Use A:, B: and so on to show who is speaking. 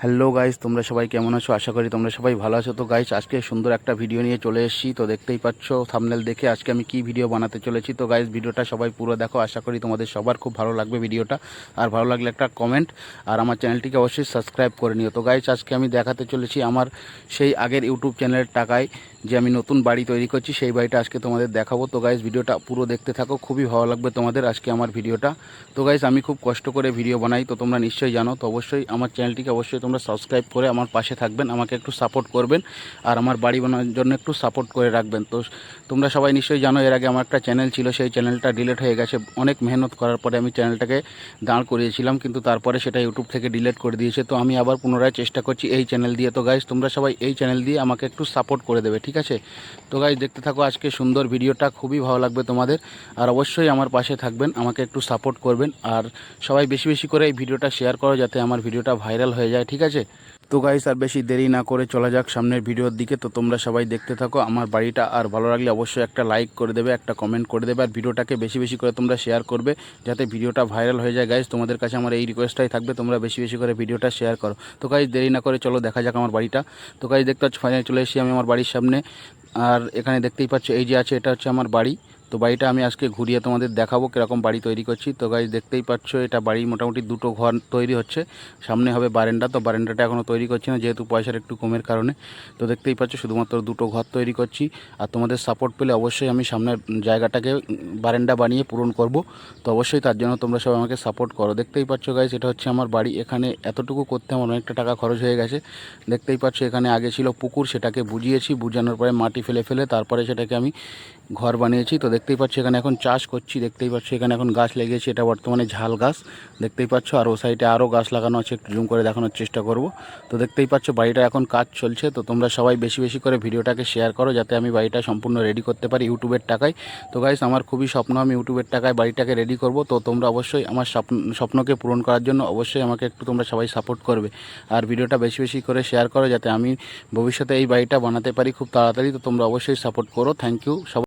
A: Hello guys, তোমরা সবাই কেমন আছো? আশা করি তোমরা সবাই ভালো আছো। তো গাইস, আজকে সুন্দর একটা ভিডিও নিয়ে চলে এসেছি। তো দেখতেই পাচ্ছ থাম্বনেল দেখে আজকে আমি কি ভিডিও বানাতে চলেছি। তো গাইস, ভিডিওটা সবাই পুরো দেখো। আশা করি তোমাদের সবার খুব ভালো লাগবে ভিডিওটা। আর ভালো লাগলে একটা কমেন্ট আর আমার চ্যানেলটিকে অবশ্যই সাবস্ক্রাইব করে নিও। তো গাইস, আজকে আমি দেখাতে চলেছি আমার সেই আগের ইউটিউব চ্যানেলের টাকায় যে আমি নতুন বাড়ি তৈরি করছি, সেই বাড়িটা আজকে তোমাদের দেখাবো। তো গাইস, ভিডিওটা পুরো দেখতে থাকো, খুবই ভালো লাগবে তোমাদের আজকে আমার ভিডিওটা। তো গাইস, আমি খুব কষ্ট করে ভিডিও বানাই, তো তোমরা নিশ্চয়ই জানো। তো অবশ্যই আমার চ্যানেলটিকে অবশ্যই তোমরা সাবস্ক্রাইব করে আমার পাশে থাকবেন, আমাকে একটু সাপোর্ট করবেন আর আমার বাড়ি বানানোর জন্য একটু সাপোর্ট করে রাখবেন। তো তোমরা সবাই নিশ্চয়ই জানো, এর আগে আমার একটা চ্যানেল ছিল, সেই চ্যানেলটা ডিলিট হয়ে গেছে। অনেক মেহনত করার পরে আমি চ্যানেলটাকে দাঁড় করিয়েছিলাম, কিন্তু তারপরে সেটা ইউটিউব থেকে ডিলিট করে দিয়েছে। তো আমি আবার পুনরায় চেষ্টা করছি এই চ্যানেল দিয়ে। তো গাইস, তোমরা সবাই এই চ্যানেল দিয়ে আমাকে একটু সাপোর্ট করে দেবে, ঠিক আছে? তো গাইস, দেখতে থাকো আজকে সুন্দর ভিডিওটা, খুবই ভালো লাগবে তোমাদের। আর অবশ্যই আমার পাশে থাকবেন, আমাকে একটু সাপোর্ট করবেন। আর সবাই বেশি বেশি করে এই ভিডিওটা শেয়ার করো, যাতে আমার ভিডিওটা ভাইরাল হয়ে যায়, ঠিক আছে? তো গাইস, আর বেশি দেরি না করে চলা যাক সামনের ভিডিওর দিকে। তো তোমরা সবাই দেখতে থাকো আমার বাড়িটা। আর ভালো লাগলে অবশ্যই একটা লাইক করে দেবে, একটা কমেন্ট করে দেবে, আর ভিডিওটাকে বেশি বেশি করে তোমরা শেয়ার করবে, যাতে ভিডিওটা ভাইরাল হয়ে যায়। গাইস, তোমাদের কাছে আমার এই রিকোয়েস্টটাই থাকবে, তোমরা বেশি বেশি করে ভিডিওটা শেয়ার করো। তো গাইস, দেরি না করে চলো দেখা যাক আমার বাড়িটা। তো গাইস, দেখতে পাচ্ছ ফাইনালি চলে এসেছি আমি আমার বাড়ির সামনে। আর এখানে দেখতেই পাচ্ছ এই যে আছে, এটা হচ্ছে আমার বাড়ি। তো বাড়িটা আমি আজকে ঘুরিয়ে তোমাদের দেখাবো কীরকম বাড়ি তৈরি করছি। তো গাইস, দেখতেই পাচ্ছ এটা বাড়ি মোটামুটি দুটো ঘর তৈরি হচ্ছে। সামনে হবে বারান্দা, তো বারান্দাটা এখনও তৈরি করছি না, যেহেতু পয়সার একটু কমের কারণে। তো দেখতেই পাচ্ছ শুধুমাত্র দুটো ঘর তৈরি করছি। আর তোমাদের সাপোর্ট পেলে অবশ্যই আমি সামনের জায়গাটাকে বারান্দা বানিয়ে পূরণ করব। তো অবশ্যই তার জন্য তোমরা সবাই আমাকে সাপোর্ট করো। দেখতেই পাচ্ছ গাইস, এটা হচ্ছে আমার বাড়ি। এখানে এতটুকু করতে আমার অনেকটা টাকা খরচ হয়ে গেছে। দেখতেই পাচ্ছ এখানে আগে ছিল পুকুর, সেটাকে বুঝিয়েছি, বুঝানোর পরে মাটি ফেলে ফেলে তারপরে সেটাকে আমি ঘর বানিয়েছি। তো দেখতেই পাচ্ছ এখানে এখন চাষ করছি। দেখতেই পাচ্ছ এখানে এখন গাছ লেগেছে, এটা বর্তমানে ঝাল গাছ দেখতেই পাচ্ছ। আর ও সাইডে আরও গাছ লাগানো আছে, একটু জুম করে দেখানোর চেষ্টা করব। তো দেখতেই পাচ্ছ বাড়িটা এখন কাজ চলছে। তো তোমরা সবাই বেশি বেশি করে ভিডিওটাকে শেয়ার করো, যাতে আমি বাড়িটা সম্পূর্ণ রেডি করতে পারি ইউটিউবের টাকায়। তো গাইস, আমার খুবই স্বপ্ন আমি ইউটিউবের টাকায় বাড়িটাকে রেডি করব। তো তোমরা অবশ্যই আমার স্বপ্নকে পূরণ করার জন্য অবশ্যই আমাকে একটু তোমরা সবাই সাপোর্ট করবে। আর ভিডিওটা বেশি বেশি করে শেয়ার করো, যাতে আমি ভবিষ্যতে এই বাড়িটা বানাতে পারি খুব তাড়াতাড়ি। তো তোমরা অবশ্যই সাপোর্ট করো। থ্যাংক ইউ সবাই।